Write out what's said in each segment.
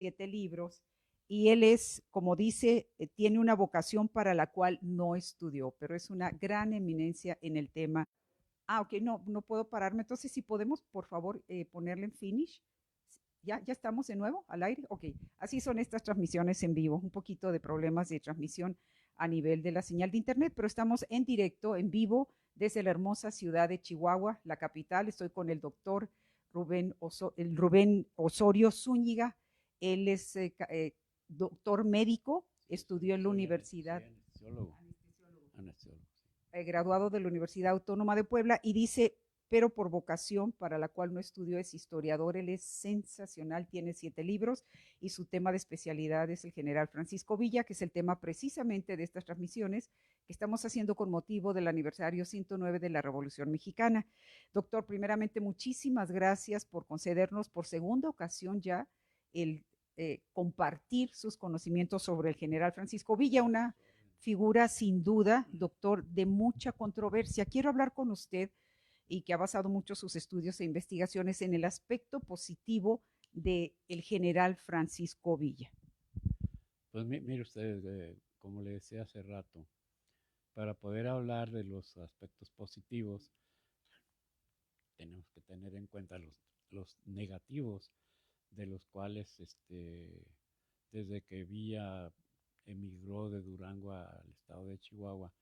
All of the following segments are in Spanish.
7 libros y él es, como dice, tiene una vocación para la cual no estudió, pero es una gran eminencia en el tema. Ah, ok, no puedo pararme. Entonces, si podemos, por favor, ponerle en finish. Ya estamos de nuevo al aire. Ok, así son estas transmisiones en vivo. Un poquito de problemas de transmisión a nivel de la señal de internet, pero estamos en directo, en vivo, desde la hermosa ciudad de Chihuahua, la capital. Estoy con el doctor Rubén Osorio Zúñiga. Él es doctor médico, Sí, estudió en la soy universidad, anestesiólogo. Anestesiólogo, sí. graduado de la Universidad Autónoma de Puebla, y dice, pero por vocación para la cual no estudió, es historiador. Él es sensacional, tiene 7 libros y su tema de especialidad es el general Francisco Villa, que es el tema precisamente de estas transmisiones que estamos haciendo con motivo del aniversario 109 de la Revolución Mexicana. Doctor, primeramente, muchísimas gracias por concedernos por segunda ocasión ya el compartir sus conocimientos sobre el general Francisco Villa, A una sus órdenes. figura sin duda, doctor, de mucha controversia. Quiero hablar con usted y que ha basado mucho sus estudios e investigaciones en el aspecto positivo del general Francisco Villa. Pues mire usted, como le decía hace rato, para poder hablar de los aspectos positivos, tenemos que tener en cuenta los negativos, de los cuales desde que Villa emigró de Durango al estado de Chihuahua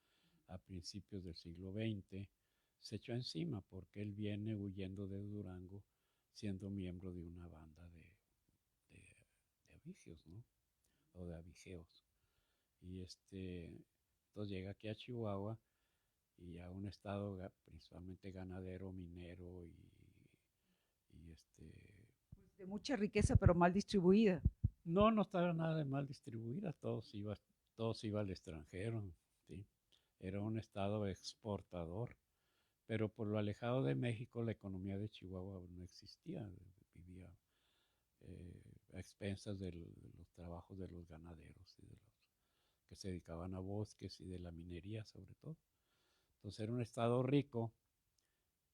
a principios del siglo XX, se echó encima porque él viene huyendo de Durango siendo miembro de una banda de abigeos, ¿no? O de abigeos. Y entonces llega aquí a Chihuahua y a un estado principalmente ganadero, minero y Pues de mucha riqueza, pero mal distribuida. no estaba nada de mal distribuida, todos iba al extranjero, ¿sí? Era un estado exportador, pero por lo alejado de México la economía de Chihuahua no existía, vivía a expensas de los trabajos de los ganaderos y de los que se dedicaban a bosques y de la minería sobre todo. Entonces era un estado rico,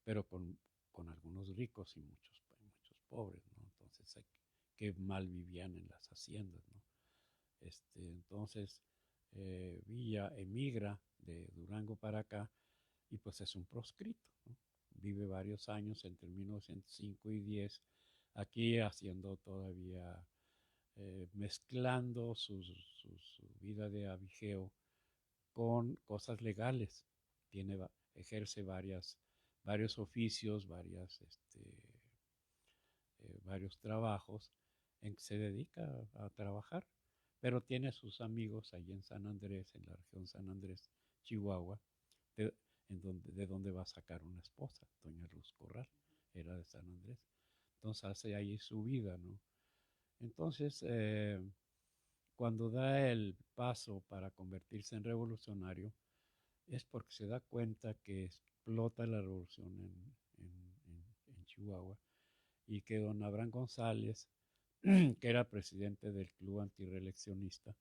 pero con algunos ricos y muchos pobres, ¿no? Entonces que mal vivían en las haciendas, ¿no? Entonces Villa emigra de Durango para acá y pues es un proscrito, ¿no? Vive varios años entre 1905 y 10 aquí haciendo todavía, mezclando su vida de abigeo con cosas legales. Ejerce varios oficios, varios trabajos en que se dedica a trabajar, pero tiene sus amigos allí en San Andrés, en la región San Andrés, Chihuahua, de, de donde va a sacar una esposa, doña Luz Corral, era de San Andrés. Entonces hace ahí su vida, ¿no? Entonces, cuando da el paso para convertirse en revolucionario, es porque se da cuenta que explota la revolución en Chihuahua y que don Abraham González, que era presidente del club antireeleccionista,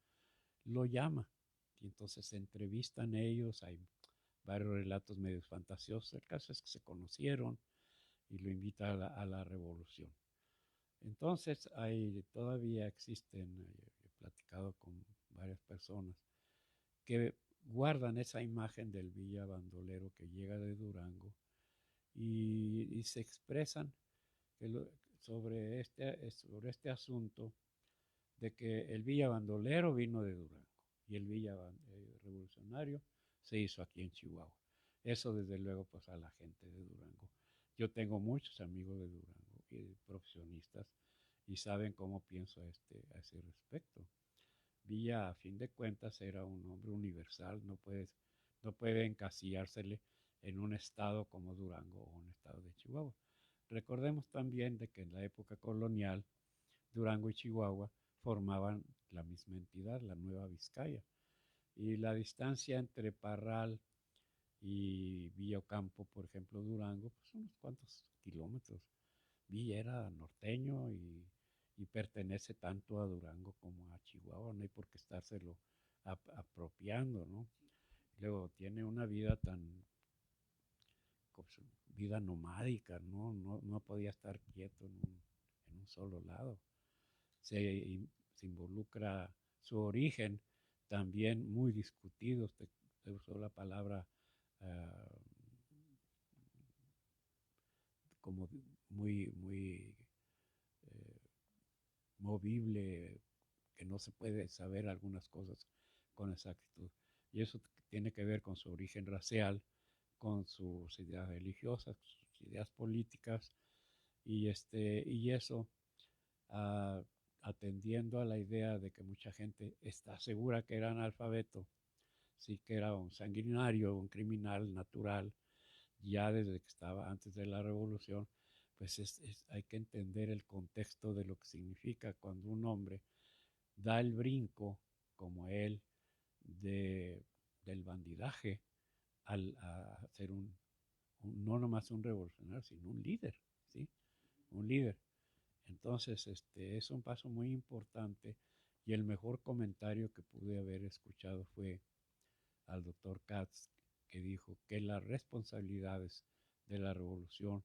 lo llama. Y entonces se entrevistan ellos, hay varios relatos medio fantasiosos. El caso es que se conocieron y lo invita a la revolución. Entonces, todavía existen, he platicado con varias personas que guardan esa imagen del Villa Bandolero que llega de Durango y se expresan que sobre este asunto de que el Villa Bandolero vino de Durango y el Villa Revolucionario se hizo aquí en Chihuahua. Eso desde luego pues a la gente de Durango. Yo tengo muchos amigos de Durango y profesionistas y saben cómo pienso a ese respecto. Villa, a fin de cuentas, era un hombre universal, no puede encasillársele en un estado como Durango o un estado de Chihuahua. Recordemos también de que en la época colonial, Durango y Chihuahua formaban la misma entidad, la Nueva Vizcaya, y la distancia entre Parral y Villa Ocampo, por ejemplo, Durango, pues unos cuantos kilómetros. Villa era norteño y pertenece tanto a Durango como a Chihuahua, no hay por qué estárselo apropiando, ¿no? Luego tiene una vida pues, vida nomádica, ¿no? No podía estar quieto en un solo lado. se involucra su origen, también muy discutido. Usted usó la palabra uh, como muy eh, movible, que no se puede saber algunas cosas con exactitud. Y eso tiene que ver con su origen racial, con sus ideas religiosas, sus ideas políticas, y eso uh, atendiendo a la idea de que mucha gente está segura que era analfabeto, sí que era un sanguinario, un criminal natural, ya desde que estaba antes de la revolución, pues hay que entender el contexto de lo que significa cuando un hombre da el brinco, como él, de, del bandidaje a ser no nomás un revolucionario, sino un líder, ¿sí? Un líder. Entonces, es un paso muy importante y el mejor comentario que pude haber escuchado fue al doctor Katz, que dijo que las responsabilidades de la revolución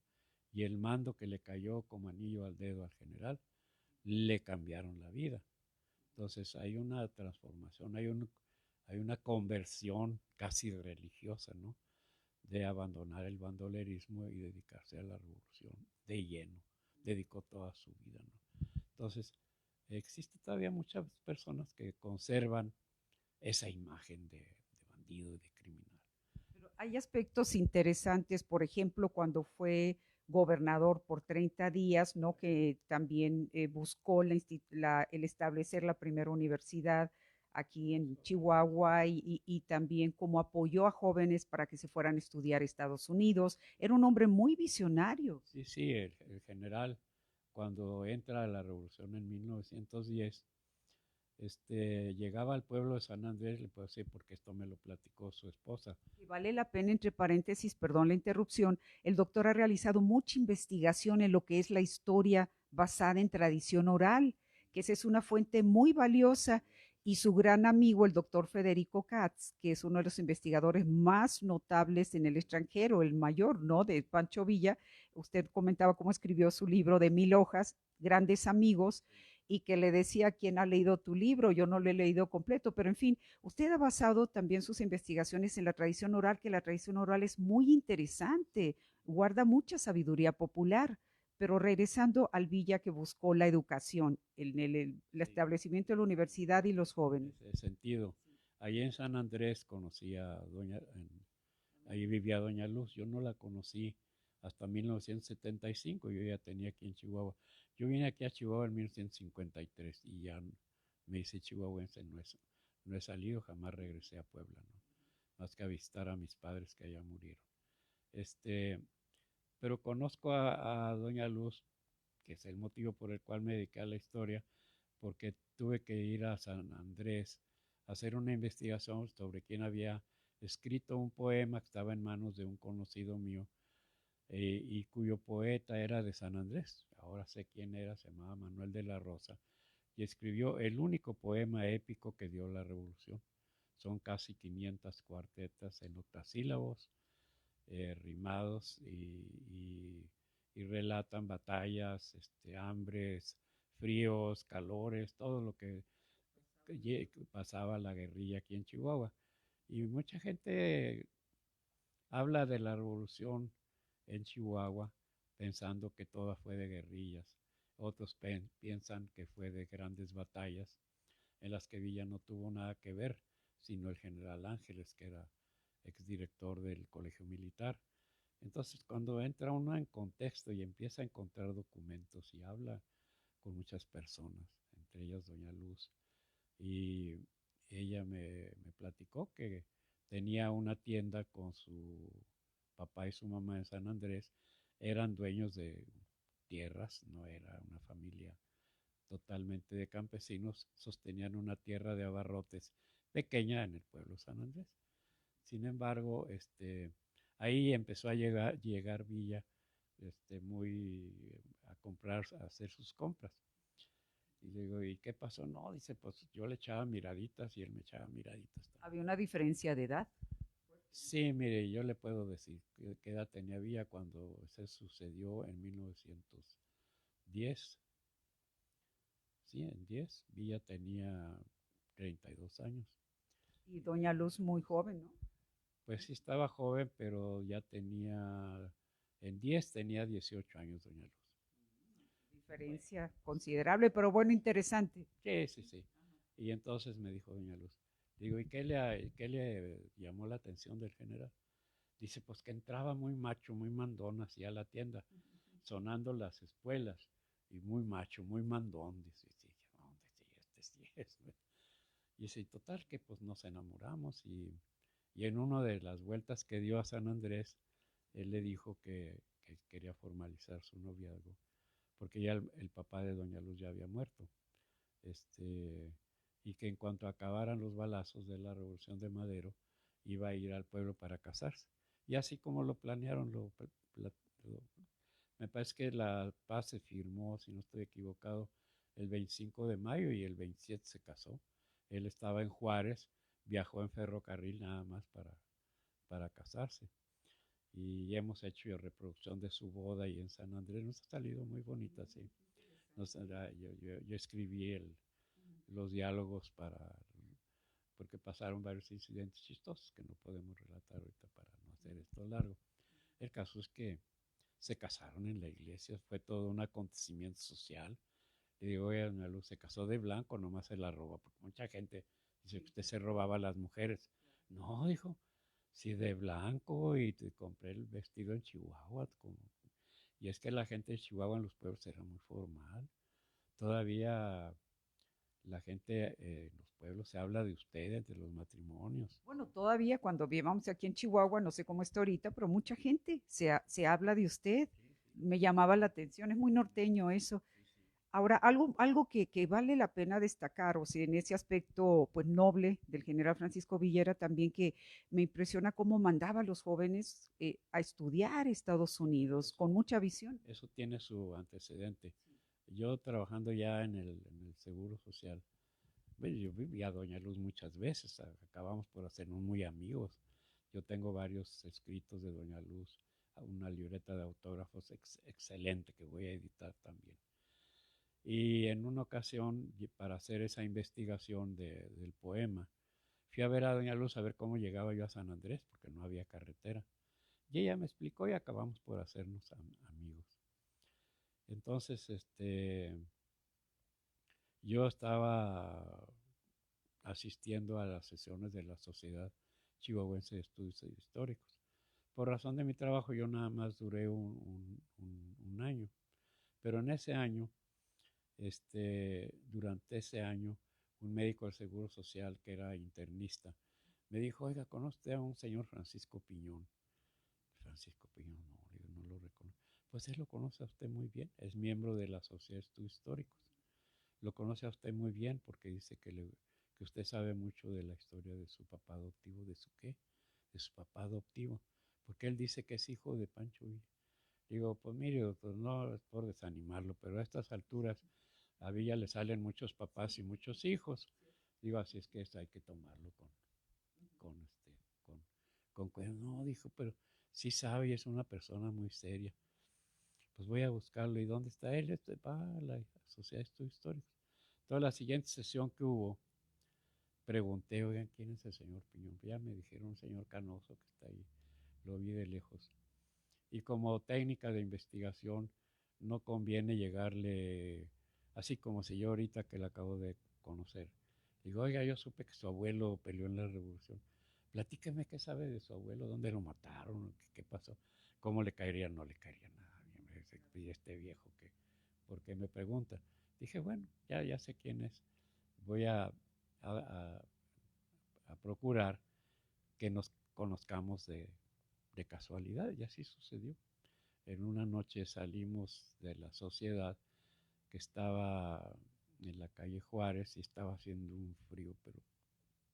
y el mando que le cayó como anillo al dedo al general le cambiaron la vida. Entonces hay una transformación, hay una conversión casi religiosa, ¿no? De abandonar el bandolerismo y dedicarse a la revolución de lleno. Dedicó toda su vida, ¿no? Entonces, existe todavía muchas personas que conservan esa imagen de bandido y de criminal. Pero hay aspectos interesantes, por ejemplo, cuando fue gobernador por 30 días, ¿no? Que también buscó el establecer la primera universidad aquí en Chihuahua y también como apoyó a jóvenes para que se fueran a estudiar a Estados Unidos. Era un hombre muy visionario. Sí, sí, el general, cuando entra a la revolución en 1910, llegaba al pueblo de San Andrés, le puedo decir porque esto me lo platicó su esposa. Y vale la pena, entre paréntesis, perdón la interrupción, el doctor ha realizado mucha investigación en lo que es la historia basada en tradición oral, que esa es una fuente muy valiosa, y su gran amigo, el doctor Federico Katz, que es uno de los investigadores más notables en el extranjero, el mayor, ¿no? De Pancho Villa. Usted comentaba cómo escribió su libro de 1000 hojas, Grandes Amigos, y que le decía: ¿quién ha leído tu libro? Yo no lo he leído completo, pero en fin, usted ha basado también sus investigaciones en la tradición oral, que la tradición oral es muy interesante, guarda mucha sabiduría popular. Pero regresando al Villa, que buscó la educación, el Sí, establecimiento de la universidad y los jóvenes. ese sentido. Allí en San Andrés conocí a ahí vivía Doña Luz. Yo no la conocí hasta 1975. Yo ya tenía aquí en Chihuahua. Yo vine aquí a Chihuahua en 1953 y ya me hice chihuahuense. No he salido, jamás regresé a Puebla, ¿no? Más que a visitar a mis padres que allá murieron. Este, pero conozco a Doña Luz, que es el motivo por el cual me dediqué a la historia, porque tuve que ir a San Andrés a hacer una investigación sobre quién había escrito un poema que estaba en manos de un conocido mío y cuyo poeta era de San Andrés. Ahora sé quién era, se llamaba Manuel de la Rosa, y escribió el único poema épico que dio la revolución. Son casi 500 cuartetas en octasílabos, rimados y relatan batallas, hambres, fríos, calores, todo lo que pasaba la guerrilla aquí en Chihuahua. Y mucha gente habla de la revolución en Chihuahua pensando que toda fue de guerrillas. Otros piensan que fue de grandes batallas en las que Villa no tuvo nada que ver, sino el general Ángeles, que era exdirector del colegio militar. Entonces, cuando entra uno en contexto y empieza a encontrar documentos y habla con muchas personas, entre ellas Doña Luz, y ella me platicó que tenía una tienda con su papá y su mamá en San Andrés, eran dueños de tierras, no era una familia totalmente de campesinos, sostenían una tierra de abarrotes pequeña en el pueblo de San Andrés. Sin embargo, ahí empezó a llegar Villa, muy a comprar, a hacer sus compras. Y le digo, ¿y qué pasó? No, dice, pues yo le echaba miraditas y él me echaba miraditas también. Había una diferencia de edad. Sí, mire, yo le puedo decir qué edad tenía Villa cuando se sucedió en 1910. Sí, en 10. Villa tenía 32 años. Y doña Luz muy joven, ¿no? Pues sí estaba joven, pero ya tenía, en 10 tenía 18 años doña Luz. Diferencia considerable, pero bueno, interesante. Sí, sí, sí. Y entonces me dijo doña Luz, digo, ¿y qué le llamó la atención del general? Dice, pues que entraba muy macho, muy mandón hacia la tienda, sonando las espuelas, y muy macho, muy mandón. Dice, sí, no, sí es. Y dice, y total que pues nos enamoramos y en una de las vueltas que dio a San Andrés, él le dijo que quería formalizar su noviazgo, porque ya el papá de Doña Luz ya había muerto. Este, y que en cuanto acabaran los balazos de la Revolución de Madero, iba a ir al pueblo para casarse. Y así como lo planearon, lo- me parece que la paz se firmó, si no estoy equivocado, el 25 de mayo y el 27 se casó. Él estaba en Juárez, viajó en ferrocarril nada más para casarse. Y hemos hecho reproducción de su boda y en San Andrés nos ha salido muy bonita, sí. Yo escribí los diálogos porque pasaron varios incidentes chistosos que no podemos relatar ahorita para no hacer esto largo. El caso es que se casaron en la iglesia, fue todo un acontecimiento social. Le digo, oye, doña Luz, se casó de blanco, nomás se la robó, porque mucha gente dice que usted se robaba a las mujeres. No, dijo, sí, de blanco y te compré el vestido en Chihuahua. Y es que la gente de Chihuahua en los pueblos era muy formal. Todavía la gente en los pueblos se habla de ustedes, de los matrimonios. Bueno, todavía cuando vivamos aquí en Chihuahua, no sé cómo está ahorita, pero mucha gente se habla de usted. Me llamaba la atención, es muy norteño eso. Ahora, algo que vale la pena destacar, o sea, en ese aspecto pues noble del general Francisco Villera también que me impresiona cómo mandaba a los jóvenes a estudiar Estados Unidos Eso, con mucha visión. eso tiene su antecedente. Yo trabajando ya en el Seguro Social, bueno, yo viví a Doña Luz muchas veces, acabamos por hacernos muy amigos. Yo tengo varios escritos de Doña Luz, una libreta de autógrafos excelente que voy a editar también. Y en una ocasión, para hacer esa investigación del poema, fui a ver a Doña Luz a ver cómo llegaba yo a San Andrés, porque no había carretera. Y ella me explicó y acabamos por hacernos amigos. Entonces, yo estaba asistiendo a las sesiones de la Sociedad Chihuahuense de Estudios Históricos. Por razón de mi trabajo, yo nada más duré un año, pero en ese año, durante ese año, un médico del Seguro Social que era internista me dijo, oiga, ¿conoce usted a un señor Francisco Piñón? Francisco Piñón, no, digo, no lo reconozco. Pues él lo conoce a usted muy bien, es miembro de la Sociedad de Estudios Históricos. Lo conoce a usted muy bien porque dice que usted sabe mucho de la historia de su papá adoptivo, ¿de su qué? De su papá adoptivo, porque él dice que es hijo de Pancho Villa. Digo, pues mire, doctor, no es por desanimarlo, pero a estas alturas a Villa le salen muchos papás y muchos hijos. Digo, así es que esto hay que tomarlo con, este, con, con cuidado. No, dijo, pero sí sabe y es una persona muy seria. Pues voy a buscarlo. ¿Y dónde está él? Va a la Sociedad de Estudios Históricos. Toda la siguiente sesión que hubo, pregunté, oigan, ¿quién es el señor Piñón? Ya me dijeron un señor canoso que está ahí. Lo vi de lejos. Y como técnica de investigación, no conviene llegarle así como si yo ahorita que la acabo de conocer. Digo, oiga, yo supe que su abuelo peleó en la revolución. Platíqueme qué sabe de su abuelo, dónde lo mataron, qué pasó, cómo le caería, no le caería nada bien. Y este viejo que, ¿por qué me pregunta? Dije, bueno, ya sé quién es. Voy a, a procurar que nos conozcamos de casualidad, y así sucedió. En una noche salimos de la sociedad que estaba en la calle Juárez y estaba haciendo un frío, pero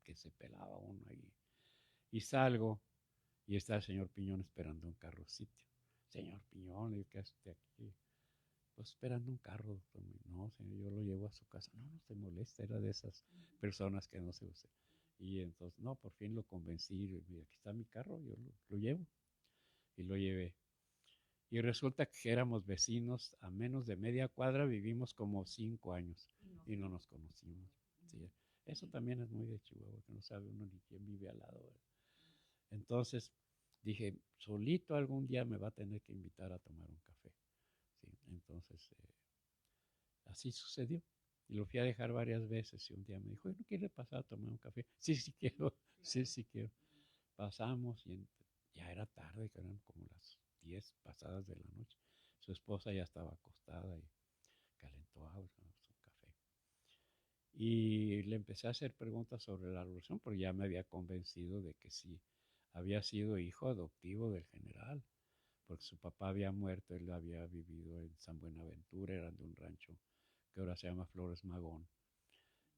que se pelaba uno ahí. Y salgo y está el señor Piñón esperando un carro sitio. Señor Piñón, le digo, ¿qué hace aquí? Pues esperando un carro, doctor. No, señor, yo lo llevo a su casa. No, no se molesta, era de esas personas que no se usa. Y entonces, no, por fin lo convencí. Mira, aquí está mi carro, yo lo llevo. Y lo llevé. Y resulta que éramos vecinos a menos de media cuadra, vivimos como 5 años y no nos conocimos. Sí, eso también es muy de Chihuahua, que no sabe uno ni quién vive al lado, ¿verdad? Entonces dije, solito algún día me va a tener que invitar a tomar un café. Sí, entonces así sucedió. Y lo fui a dejar varias veces y un día me dijo, ¿no quiere pasar a tomar un café? Sí, sí quiero, sí, sí quiero. Pasamos y ya era tarde, que eran como las 10 pasadas de la noche. Su esposa ya estaba acostada y calentó agua, un café. Y le empecé a hacer preguntas sobre la revolución, porque ya me había convencido de que sí, había sido hijo adoptivo del general, porque su papá había muerto, él había vivido en San Buenaventura, eran de un rancho que ahora se llama Flores Magón.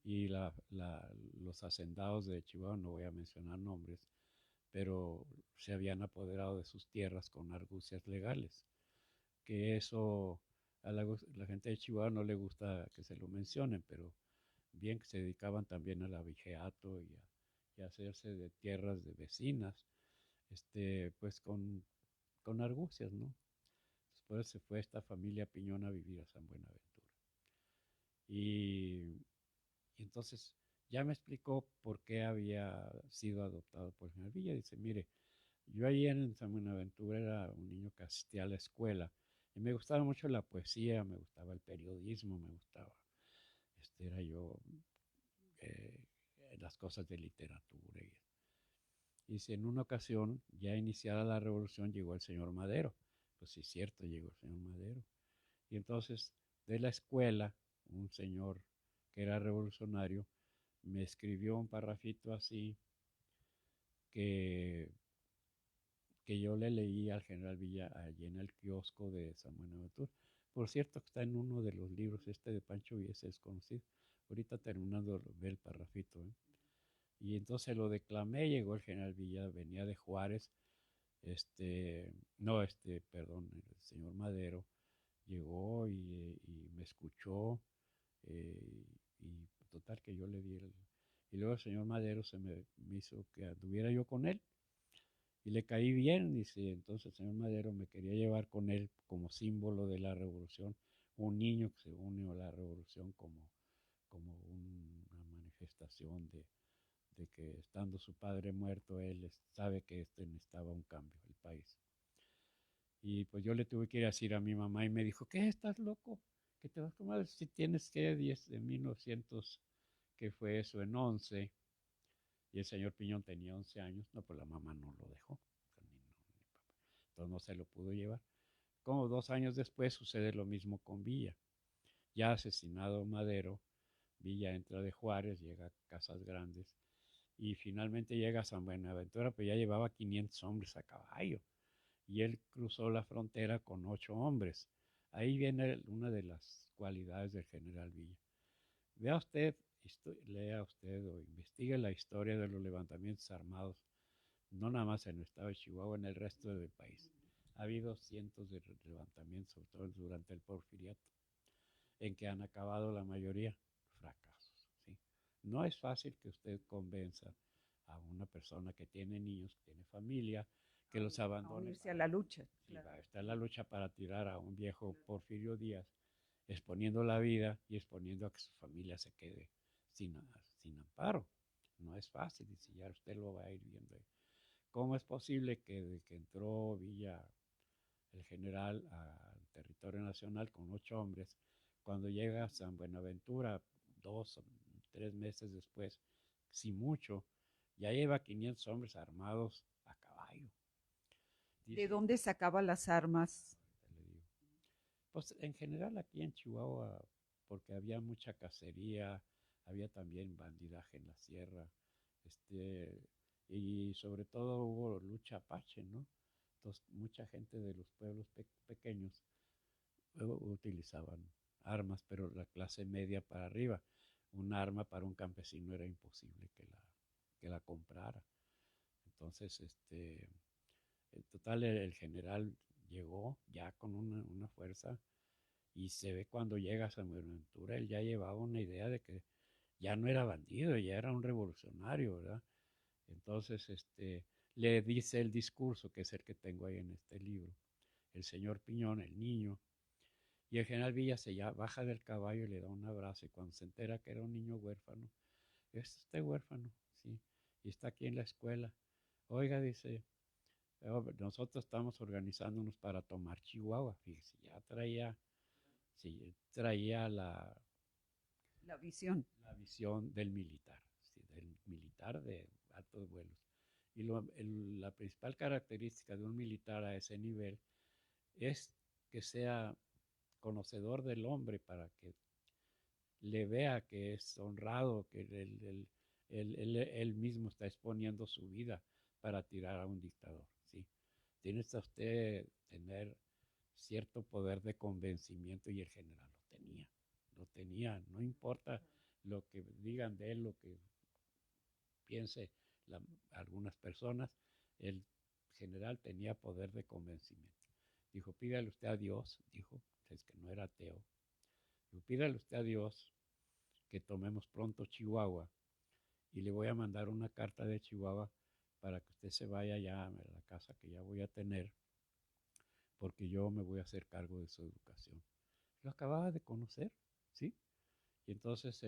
Y los hacendados de Chihuahua, no voy a mencionar nombres, pero se habían apoderado de sus tierras con argucias legales, que eso a la gente de Chihuahua no le gusta que se lo mencionen, pero bien que se dedicaban también al abigeato y a hacerse de tierras de vecinas, pues con argucias, ¿no? Después se fue esta familia Piñón a vivir a San Buenaventura. Y, y entonces ya me explicó por qué había sido adoptado por General Villa. Dice, mire, yo ahí en San Buenaventura era un niño que asistía a la escuela y me gustaba mucho la poesía, me gustaba el periodismo, me gustaba, era yo, eh, las cosas de literatura. Y si en una ocasión, ya iniciada la revolución, llegó el señor Madero. Pues sí, es cierto, llegó el señor Madero. Y entonces, de la escuela, un señor que era revolucionario me escribió un parrafito así que, que yo le leí al general Villa allí en el kiosco de San Buenaventura. Por cierto, que está en uno de los libros, de Pancho Villa es desconocido. Ahorita terminando de ver el parrafito, ¿eh? Y entonces lo declamé, llegó el general Villa, venía de Juárez, no, perdón, el señor Madero llegó y me escuchó, eh, y total que yo le di y luego el señor Madero me hizo que anduviera yo con él y le caí bien, dice, entonces el señor Madero me quería llevar con él como símbolo de la revolución, un niño que se une a la revolución como una manifestación de que estando su padre muerto, él sabe que necesitaba un cambio, el país. Y pues yo le tuve que ir a decir a mi mamá y me dijo, ¿qué? ¿Estás loco? ¿Qué te vas a tomar si tienes que 10 de 1900, que fue eso en 11, y el señor Piñón tenía 11 años? No, pues la mamá no lo dejó, o sea, entonces no se lo pudo llevar. Como 2 años después sucede lo mismo con Villa. Ya asesinado Madero, Villa entra de Juárez, llega a Casas Grandes y finalmente llega a San Buenaventura, pero ya llevaba 500 hombres a caballo y él cruzó la frontera con 8 hombres. Ahí viene una de las cualidades del general Villa. Vea usted, lea usted o investigue la historia de los levantamientos armados, no nada más en el estado de Chihuahua, en el resto del país. Ha habido cientos de levantamientos, sobre todo durante el porfiriato, en que han acabado la mayoría fracasos. ¿Sí? No es fácil que usted convenza a una persona que tiene niños, que tiene familia, que los A abandone unirse a la lucha. sí, Claro. está la lucha para tirar a un viejo Porfirio Díaz, exponiendo la vida y exponiendo a que su familia se quede sin amparo. No es fácil, y si ya usted lo va a ir viendo. ¿Cómo es posible que desde que entró Villa, el general, al territorio nacional con 8 hombres, cuando llega a San Buenaventura, 2 o 3 meses después, si mucho, ya lleva 500 hombres armados a caballo? ¿De Dice, dónde sacaba las armas? le digo, pues en general aquí en Chihuahua, porque había mucha cacería, había también bandidaje en la sierra, este, y sobre todo hubo lucha apache, ¿no? Entonces mucha gente de los pueblos pequeños utilizaban armas, pero la clase media para arriba, un arma para un campesino era imposible que la comprara. Entonces, en total el general llegó ya con una fuerza y se ve cuando llega a San Buenaventura, él ya llevaba una idea de que ya no era bandido, ya era un revolucionario, ¿verdad? Entonces, le dice el discurso, que es el que tengo ahí en este libro, el señor Piñón, el niño, y el general Villa se ya baja del caballo y le da un abrazo, y cuando se entera que era un niño huérfano, es este huérfano, sí, y está aquí en la escuela. Oiga, dice, nosotros estamos organizándonos para tomar Chihuahua, fíjese, ya traía, sí, traía La visión. la visión del militar, sí, del militar de altos vuelos. Y la principal característica de un militar a ese nivel es que sea conocedor del hombre para que le vea que es honrado, que él mismo está exponiendo su vida para tirar a un dictador. ¿Sí? Tiene que usted tener cierto poder de convencimiento y el general lo tenía, no importa lo que digan de él, lo que piense la, algunas personas, el general tenía poder de convencimiento. Dijo, pídale usted a Dios, dijo, es que no era ateo, dijo, pídale usted a Dios que tomemos pronto Chihuahua y le voy a mandar una carta de Chihuahua para que usted se vaya ya a la casa que ya voy a tener, porque yo me voy a hacer cargo de su educación. Lo acababa de conocer, ¿sí? Y entonces,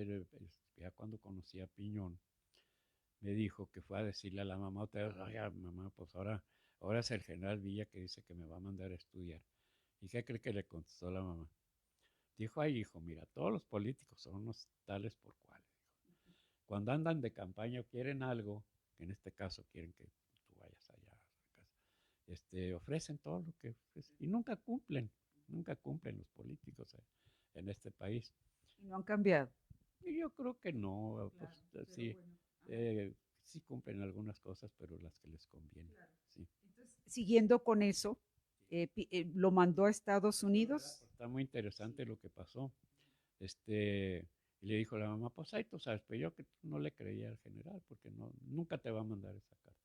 ya cuando conocí a Piñón, me dijo que fue a decirle a la mamá otra vez, oiga, mamá, pues ahora es el general Villa que dice que me va a mandar a estudiar. ¿Y qué cree que le contestó la mamá? Dijo, ay, hijo, mira, todos los políticos son unos tales por cuales. Cuando andan de campaña o quieren algo, que en este caso quieren que tú vayas allá a casa, ofrecen todo lo que ofrecen y nunca cumplen los políticos en este país. Y no han cambiado. Y yo creo que no, Claro, pues pero sí, bueno. sí cumplen algunas cosas, pero las que les convienen. Claro. Sí. Entonces, siguiendo con eso, lo mandó a Estados Unidos. Está muy interesante lo que pasó. Este, y le dijo la mamá, pues ahí tú sabes, pero yo que no le creía al general, porque no, nunca te va a mandar esa carta.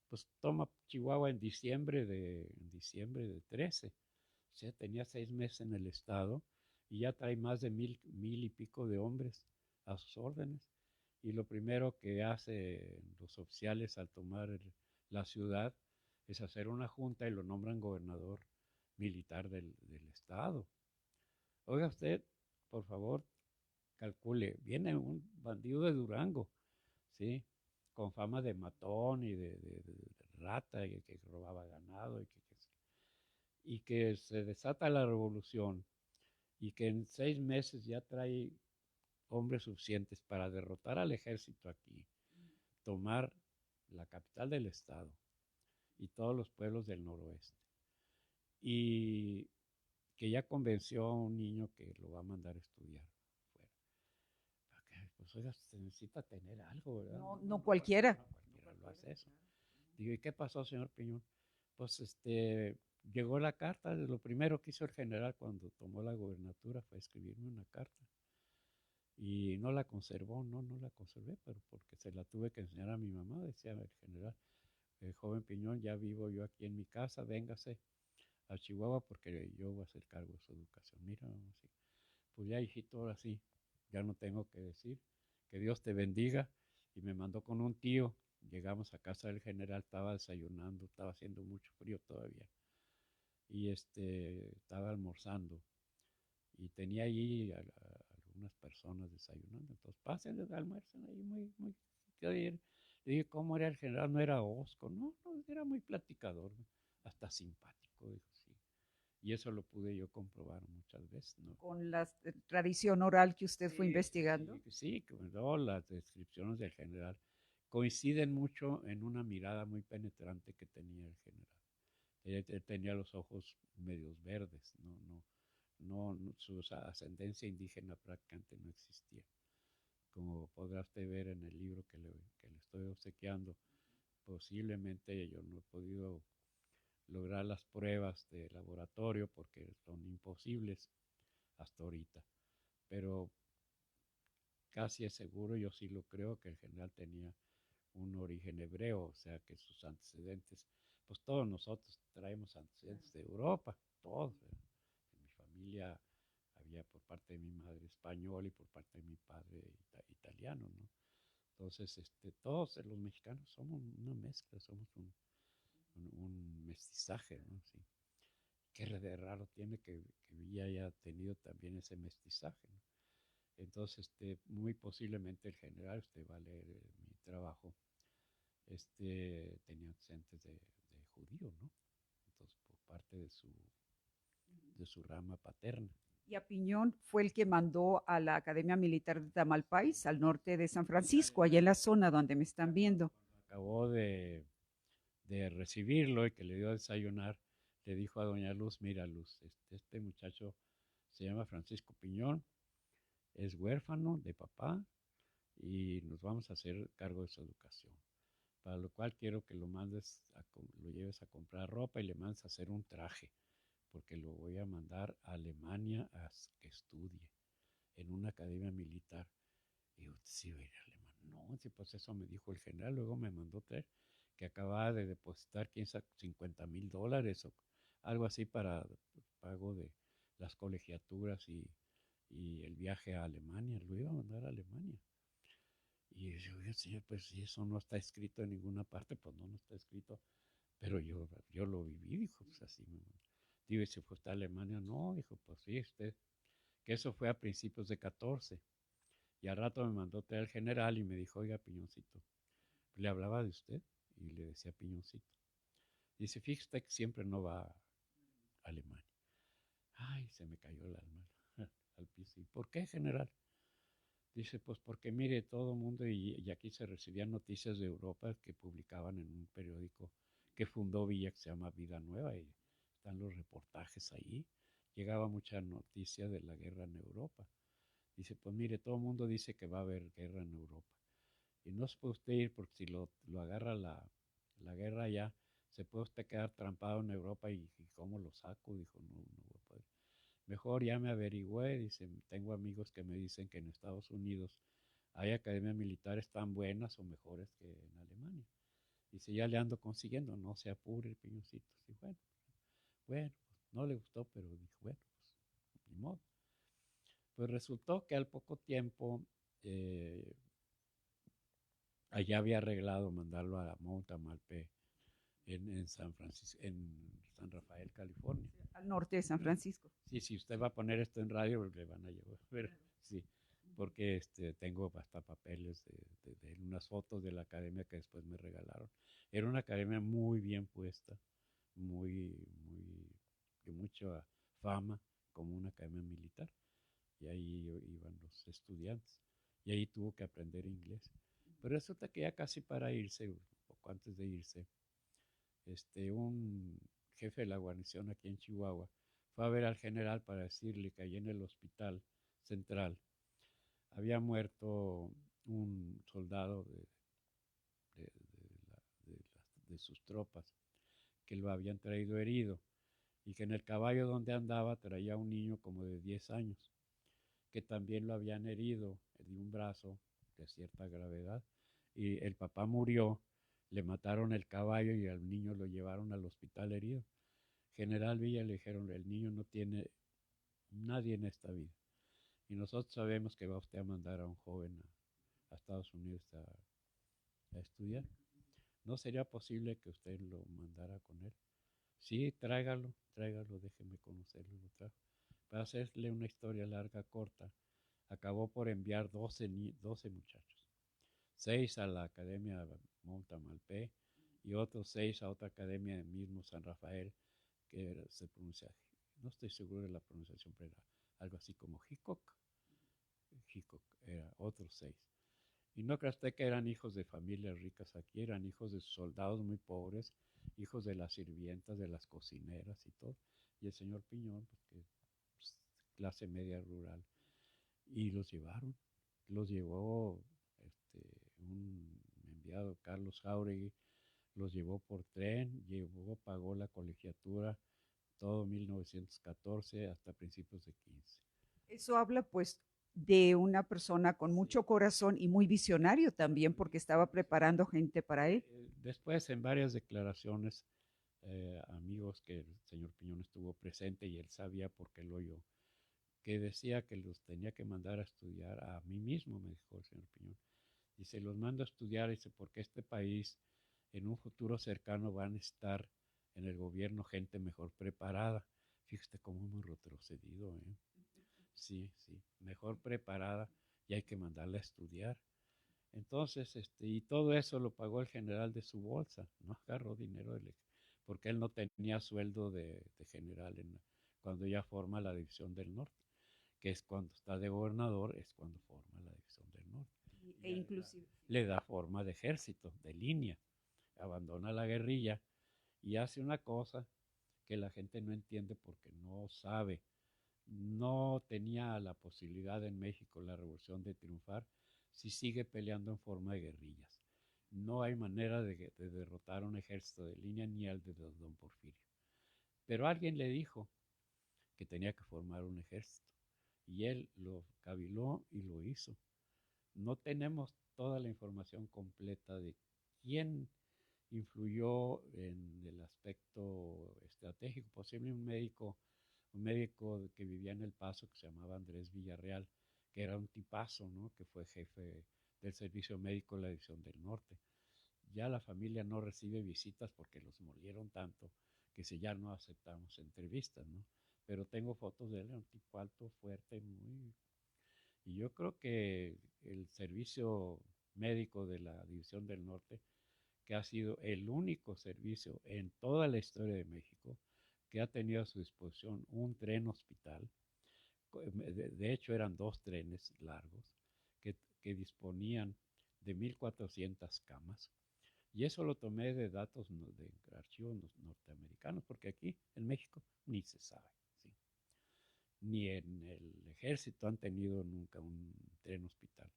Pues toma Chihuahua en diciembre de 13. O sea, tenía 6 meses en el estado y ya trae más de mil y pico de hombres a sus órdenes. Y lo primero que hace los oficiales al tomar la ciudad es hacer una junta y lo nombran gobernador militar del estado. Oiga usted, por favor, calcule, viene un bandido de Durango, ¿sí? Con fama de matón y de rata, y que robaba ganado, y que se desata la revolución, y que en 6 meses ya trae hombres suficientes para derrotar al ejército aquí, tomar la capital del estado y todos los pueblos del noroeste, y que ya convenció a un niño que lo va a mandar a estudiar fuera. Porque, pues oiga, se necesita tener algo, ¿verdad? No, no cualquiera. No cualquiera lo hace eso. Digo, ¿y qué pasó, señor Piñón? Pues llegó la carta, lo primero que hizo el general cuando tomó la gobernatura fue escribirme una carta. Y no la conservó, no la conservé, pero porque se la tuve que enseñar a mi mamá, decía el general, joven Piñón, ya vivo yo aquí en mi casa, véngase a Chihuahua porque yo voy a hacer cargo de su educación. Mira, así. Pues ya, hijito, ahora sí, ya no tengo que decir, que Dios te bendiga. Y me mandó con un tío, llegamos a casa del general, estaba desayunando, estaba haciendo mucho frío todavía. Y estaba almorzando y tenía allí algunas personas desayunando. Entonces, pasen, almuerzan ahí muy. Le dije, ¿cómo era el general? No era hosco, no, era muy platicador, hasta simpático, dijo, sí. Y eso lo pude yo comprobar muchas veces, ¿no? Con la tradición oral que usted fue Sí, investigando. sí, no, las descripciones del general coinciden mucho en una mirada muy penetrante que tenía el general. Él tenía los ojos medios verdes, su ascendencia indígena prácticamente no existía. Como podrá usted ver en el libro que le estoy obsequiando, posiblemente yo no he podido lograr las pruebas de laboratorio porque son imposibles hasta ahorita, pero casi es seguro, yo sí lo creo, que el general tenía un origen hebreo, o sea que sus antecedentes, pues todos nosotros traemos antecedentes de Europa, todos. En mi familia había por parte de mi madre español y por parte de mi padre italiano, ¿no? Entonces, todos los mexicanos somos una mezcla, somos un mestizaje, ¿no? Sí. qué de raro tiene que ella haya tenido también ese mestizaje, ¿no? Entonces, muy posiblemente el general, usted va a leer mi trabajo, tenía antecedentes de judío, ¿no? Entonces, por parte de su rama paterna. Y a Piñón fue el que mandó a la Academia Militar de Tamalpais, al norte de San Francisco, allá en la zona donde me están viendo. Acabó de recibirlo y que le dio a desayunar, le dijo a doña Luz, mira Luz, este muchacho se llama Francisco Piñón, es huérfano de papá y nos vamos a hacer cargo de su educación. Para lo cual quiero que lo mandes, lo lleves a comprar ropa y le mandes a hacer un traje, porque lo voy a mandar a Alemania a que estudie en una academia militar. Y yo, sí, voy a ir a Alemania. No, sí, pues eso me dijo el general, luego me mandó traer que acababa de depositar, quién sabe, $50,000 o algo así para pago de las colegiaturas y el viaje a Alemania, lo iba a mandar a Alemania. Y yo, señor, pues si eso no está escrito en ninguna parte, pues no, no está escrito. Pero yo lo viví, dijo, pues así me mandó. Digo, ¿y si fue hasta Alemania? No, dijo, pues sí, que eso fue a principios de 14. Y al rato me mandó traer al general y me dijo, oiga, Piñoncito, le hablaba de usted y le decía Piñoncito. Dice, fíjate que siempre no va a Alemania. Ay, se me cayó el alma al piso. ¿Y por qué, general? Dice, pues porque mire, todo el mundo, y aquí se recibían noticias de Europa que publicaban en un periódico que fundó Villa, que se llama Vida Nueva, y están los reportajes ahí. Llegaba mucha noticia de la guerra en Europa. Dice, pues mire, todo el mundo dice que va a haber guerra en Europa. Y no se puede usted ir porque si lo agarra la guerra allá, se puede usted quedar trampado en Europa y ¿cómo lo saco? Dijo, no, no voy a poder. Mejor ya me averigüé, dice, tengo amigos que me dicen que en Estados Unidos hay academias militares tan buenas o mejores que en Alemania. Dice, ya le ando consiguiendo, no se apure, Piñoncito. Sí, bueno, pues no le gustó, pero dijo, bueno, pues ni modo. Pues resultó que al poco tiempo eh, allá había arreglado mandarlo a Montamalpe en San Francisco, en San Rafael, California. Al norte de San Francisco. Sí, si usted va a poner esto en radio, le van a llevar. Pero, sí, porque tengo hasta papeles de unas fotos de la academia que después me regalaron. Era una academia muy bien puesta, muy, de mucha fama, como una academia militar. Y ahí iban los estudiantes. Y ahí tuvo que aprender inglés. Pero resulta que ya casi para irse, un poco antes de irse, un jefe de la guarnición aquí en Chihuahua fue a ver al general para decirle que allí en el hospital central había muerto un soldado de, de, de sus tropas, que lo habían traído herido y que en el caballo donde andaba traía un niño como de 10 años, que también lo habían herido de un brazo de cierta gravedad y el papá murió, le mataron el caballo y al niño lo llevaron al hospital herido. General Villa le dijeron, el niño no tiene nadie en esta vida. Y nosotros sabemos que va usted a mandar a un joven a Estados Unidos a estudiar. ¿No sería posible que usted lo mandara con él? Sí, tráigalo, déjeme conocerlo. Lo trajo. Para hacerle una historia larga, corta, acabó por enviar 12 muchachos. 6 a la Academia Montamalpe y otros 6 a otra academia del mismo San Rafael, que se pronuncia, no estoy seguro de la pronunciación, pero era algo así como Hickok era otros 6. Y no creas usted que eran hijos de familias ricas aquí, eran hijos de soldados muy pobres, hijos de las sirvientas, de las cocineras y todo. Y el señor Piñón, pues, que pues, clase media rural, y los llevó un enviado, Carlos Jauregui, los llevó por tren, pagó la colegiatura, todo 1914 hasta principios de 15. Eso habla pues de una persona con mucho corazón y muy visionario también porque estaba preparando gente para él. Después, en varias declaraciones, amigos que el señor Piñón estuvo presente y él sabía por qué lo oyó, que decía que los tenía que mandar a estudiar a mí mismo, me dijo el señor Piñón. Dice, los mando a estudiar, dice, porque este país en un futuro cercano van a estar en el gobierno gente mejor preparada. Fíjate cómo hemos retrocedido, ¿eh? Sí, sí, mejor preparada y hay que mandarla a estudiar. Entonces, y todo eso lo pagó el general de su bolsa, no agarró dinero porque él no tenía sueldo de general cuando ya forma la División del Norte, que es cuando está de gobernador, es cuando forma la División del Norte. E Ya inclusive, le da forma de ejército, de línea, abandona la guerrilla y hace una cosa que la gente no entiende porque no sabe. No tenía la posibilidad en México la revolución de triunfar si sigue peleando en forma de guerrillas. No hay manera de derrotar un ejército de línea ni al de don Porfirio. Pero alguien le dijo que tenía que formar un ejército y él lo caviló y lo hizo. No tenemos toda la información completa de quién influyó en el aspecto estratégico. Posiblemente un médico que vivía en El Paso que se llamaba Andrés Villarreal, que era un tipazo, ¿no? Que fue jefe del servicio médico de la División del Norte. Ya la familia no recibe visitas porque los molieron tanto que si ya no aceptamos entrevistas, ¿no? Pero tengo fotos de él, un tipo alto, fuerte, muy... Y yo creo que el servicio médico de la División del Norte, que ha sido el único servicio en toda la historia de México que ha tenido a su disposición un tren hospital. De hecho, eran dos trenes largos que disponían de 1.400 camas. Y eso lo tomé de datos de archivos norteamericanos, porque aquí en México ni se sabe. ¿Sí? Ni en el ejército han tenido nunca un tren hospital.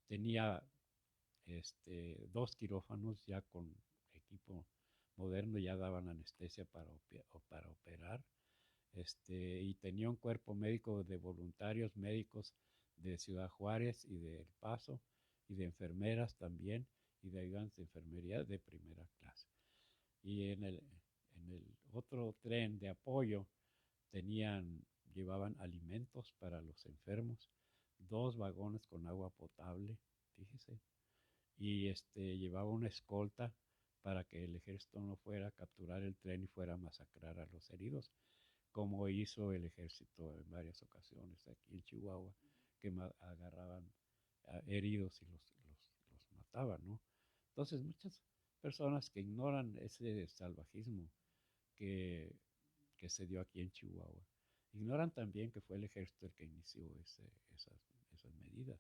Tenía dos quirófanos ya con equipo moderno, ya daban anestesia para operar, y tenía un cuerpo médico de voluntarios médicos de Ciudad Juárez y de El Paso, y de enfermeras también, y de ayudantes de enfermería de primera clase. Y en el otro tren de apoyo llevaban alimentos para los enfermos, dos vagones con agua potable, fíjese, y llevaba una escolta para que el ejército no fuera a capturar el tren y fuera a masacrar a los heridos, como hizo el ejército en varias ocasiones aquí en Chihuahua, que agarraban heridos y los mataban, ¿no? Entonces, muchas personas que ignoran ese salvajismo que, que se dio aquí en Chihuahua, ignoran también que fue el ejército el que inició esas medidas.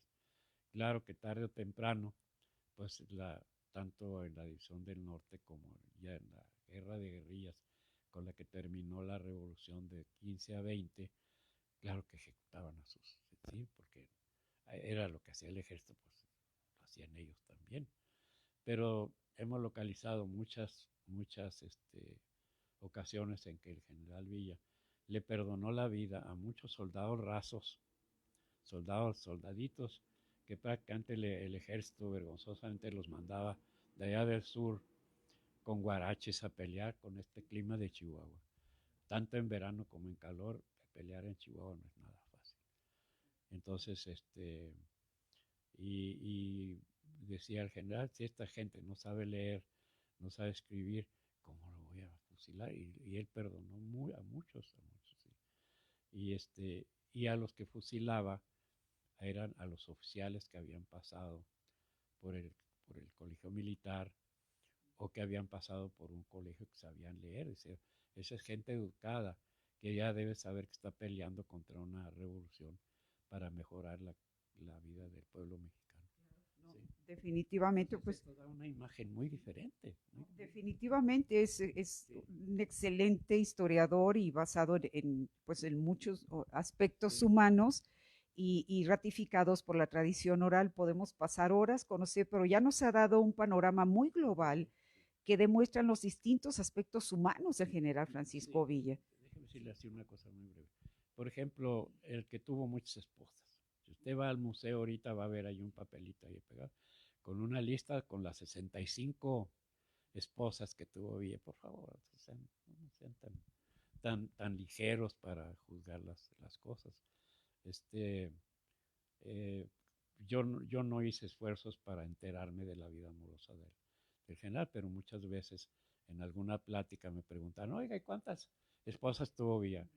Claro que tarde o temprano, pues tanto en la División del Norte como ya en la guerra de guerrillas con la que terminó la revolución de 15 a 20, claro que ejecutaban a sus, sí, porque era lo que hacía el ejército, pues lo hacían ellos también. Pero hemos localizado muchas ocasiones en que el general Villa le perdonó la vida a muchos soldados rasos, soldaditos, que prácticamente el ejército vergonzosamente los mandaba de allá del sur con guaraches a pelear con este clima de Chihuahua. Tanto en verano como en calor, pelear en Chihuahua no es nada fácil. Entonces, y decía el general, si esta gente no sabe leer, no sabe escribir, ¿cómo lo voy a fusilar? Y él perdonó a muchos, sí. Y a los que fusilaba eran a los oficiales que habían pasado por el, por el colegio militar o que habían pasado por un colegio que sabían leer. Es decir, esa es gente educada que ya debe saber que está peleando contra una revolución para mejorar la vida del pueblo mexicano. no, Sí. definitivamente, Entonces, pues esto da una imagen muy diferente. definitivamente es un excelente historiador y basado pues, en muchos aspectos Sí. humanos y ratificados por la tradición oral. Podemos pasar horas, conocer, pero ya nos ha dado un panorama muy global que demuestran los distintos aspectos humanos del general Francisco Sí, Villa. déjeme decirle así una cosa muy breve. Por ejemplo, el que tuvo muchas esposas. Si usted va al museo ahorita va a ver ahí un papelito ahí pegado con una lista con las 65 esposas que tuvo Villa. Por favor, no sean tan ligeros para juzgar las cosas. Este, eh, yo no hice esfuerzos para enterarme de la vida amorosa del general, pero muchas veces en alguna plática me preguntan, oiga, ¿y cuántas esposas tuvo Villa?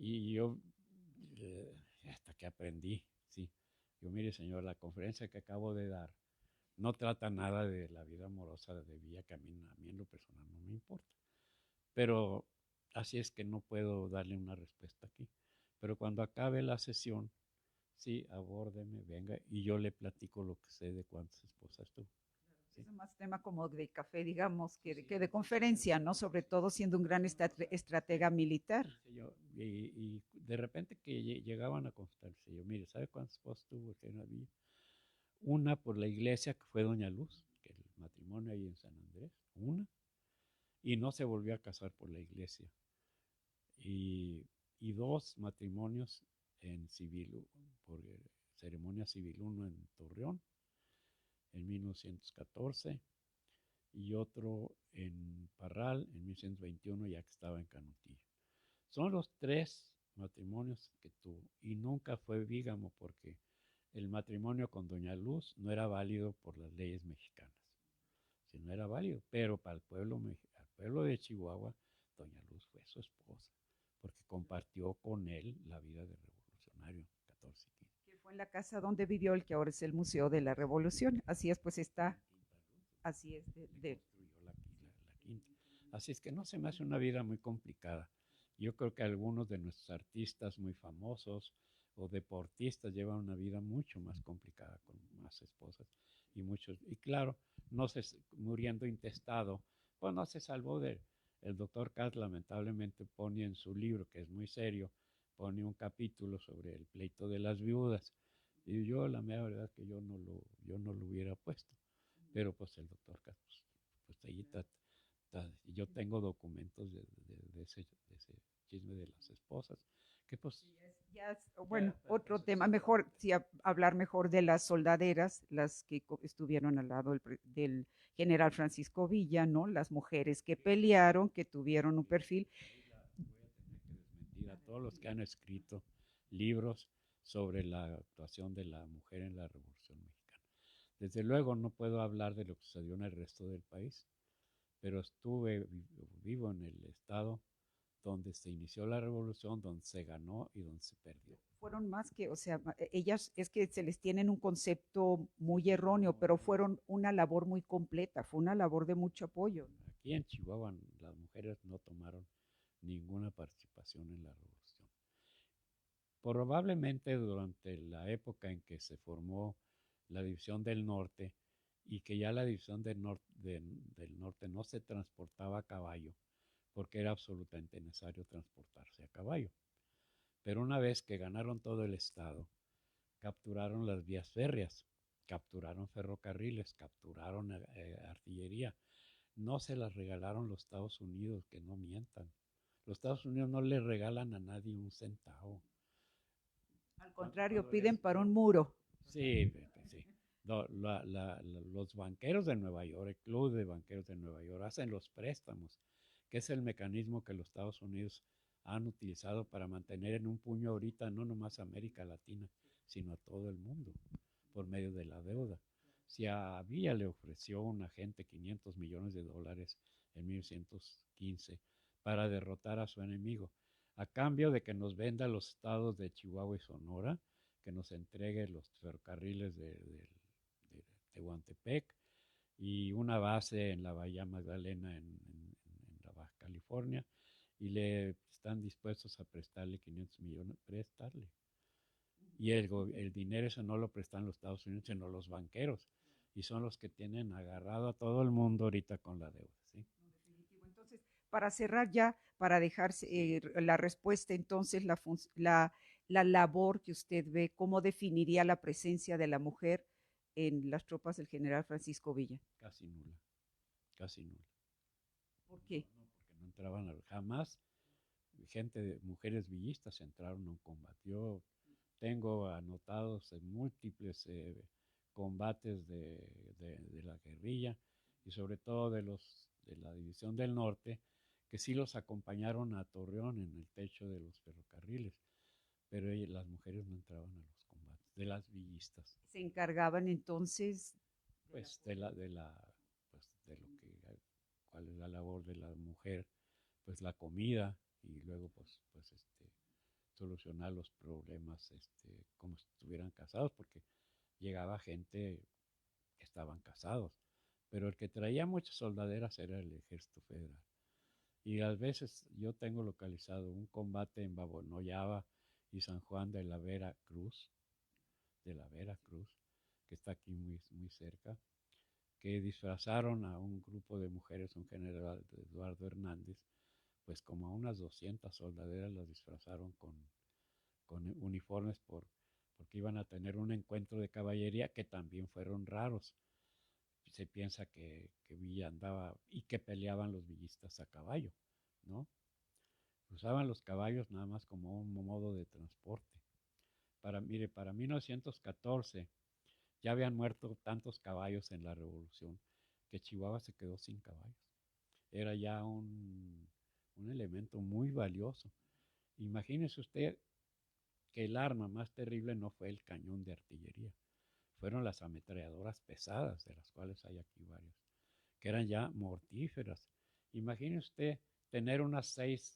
Y yo, hasta que aprendí, sí. Yo, mire, señor, la conferencia que acabo de dar no trata nada de la vida amorosa de Villa, que a mí en lo personal no me importa. Pero así es que no puedo darle una respuesta aquí. Pero cuando acabe la sesión, sí, abórdeme, venga, y yo le platico lo que sé de cuántas esposas tuvo. ¿Sí? Es más tema como de café, digamos, Sí, que de conferencia, ¿no? Sobre todo siendo un gran estratega militar. sí, señor. Y de repente que llegaban a consultarse, yo, mire, ¿sabe cuántas esposas tuvo el general Villa? Una por la iglesia, que fue Doña Luz, que el matrimonio ahí en San Andrés, una, y no se volvió a casar por la iglesia. Y, y dos matrimonios en civil, por ceremonia civil, uno en Torreón en 1914 y otro en Parral en 1921, ya que estaba en Canutillo. Son los tres matrimonios que tuvo y nunca fue bígamo porque el matrimonio con Doña Luz no era válido por las leyes mexicanas. Si no era válido, pero para al pueblo de Chihuahua, Doña Luz fue su esposa, porque compartió con él la vida de revolucionario 14 y 15. Que fue en la casa donde vivió el que ahora es el Museo de la Revolución. Así es, pues está, así es, Construyó la quinta. Así es que no se me hace una vida muy complicada. Yo creo que algunos de nuestros artistas muy famosos o deportistas llevan una vida mucho más complicada con más esposas y muchos. Y claro, no se muriendo intestado, pues no se salvó de. El doctor Katz lamentablemente pone en su libro, que es muy serio, pone un capítulo sobre el pleito de las viudas. Y yo, la mera verdad, que yo no lo hubiera puesto. Pero pues el doctor Katz, pues ahí está, yo tengo documentos de ese chisme de las esposas, que pues... ya bueno, otro tema, mejor, sí, hablar mejor de las soldaderas, las que estuvieron al lado del general Francisco Villa, ¿no? Las mujeres que pelearon, que tuvieron un perfil. Voy a tener que desmentir a todos los que han escrito libros sobre la actuación de la mujer en la Revolución Mexicana. Desde luego no puedo hablar de lo que sucedió en el resto del país, pero estuve vivo en el estado donde se inició la revolución, donde se ganó y donde se perdió. Fueron más que, o sea, ellas es que se les tienen un concepto muy erróneo, No, pero no. fueron una labor muy completa, fue una labor de mucho apoyo. Aquí en Chihuahua las mujeres no tomaron ninguna participación en la revolución. Probablemente durante la época en que se formó la División del Norte y que ya la División del Norte no se transportaba a caballo, porque era absolutamente necesario transportarse a caballo. Pero una vez que ganaron todo el estado, capturaron las vías férreas, capturaron ferrocarriles, capturaron artillería. No se las regalaron los Estados Unidos, que no mientan. Los Estados Unidos no le regalan a nadie un centavo. Al contrario, Cuando piden les, para un muro. sí, sí. Los banqueros de Nueva York, el Club de Banqueros de Nueva York, hacen los préstamos, que es el mecanismo que los Estados Unidos han utilizado para mantener en un puño ahorita no nomás a América Latina, sino a todo el mundo, por medio de la deuda. Si a Villa le ofreció un agente 500 millones de dólares en 1915 para derrotar a su enemigo, a cambio de que nos venda los estados de Chihuahua y Sonora, que nos entregue los ferrocarriles de Tehuantepec y una base en la Bahía Magdalena en la Baja California, y le están dispuestos a prestarle 500 millones, prestarle. Y el dinero eso no lo prestan los Estados Unidos, sino los banqueros, y son los que tienen agarrado a todo el mundo ahorita con la deuda. ¿Sí? Entonces, para cerrar ya, para dejar la respuesta, entonces, la labor que usted ve, ¿cómo definiría la presencia de la mujer en las tropas del general Francisco Villa? Casi nula, casi nula. ¿Por qué? No, porque no entraban jamás. Mujeres villistas entraron a un combate. Yo tengo anotados en múltiples combates de la guerrilla y sobre todo de la División del Norte, que sí los acompañaron a Torreón en el techo de los ferrocarriles, pero las mujeres no entraban a los combates, de las villistas. Se encargaban entonces Pues pues de lo que, cuál es la labor de la mujer, pues la comida y luego pues solucionar los problemas como si estuvieran casados, porque llegaba gente que estaban casados, pero el que traía muchas soldaderas era el ejército federal. Y a veces yo tengo localizado un combate en Babonoyaba y San Juan de la Vera Cruz, que está aquí muy, muy cerca, que disfrazaron a un grupo de mujeres, un general Eduardo Hernández, pues como a unas 200 soldaderas las disfrazaron con uniformes porque iban a tener un encuentro de caballería que también fueron raros. Se piensa que Villa andaba y que peleaban los villistas a caballo, ¿no? Usaban los caballos nada más como un modo de transporte. Mire, para 1914 ya habían muerto tantos caballos en la revolución que Chihuahua se quedó sin caballos. Era ya un elemento muy valioso. Imagínese usted que el arma más terrible no fue el cañón de artillería, fueron las ametralladoras pesadas, de las cuales hay aquí varias, que eran ya mortíferas. Imagine usted tener seis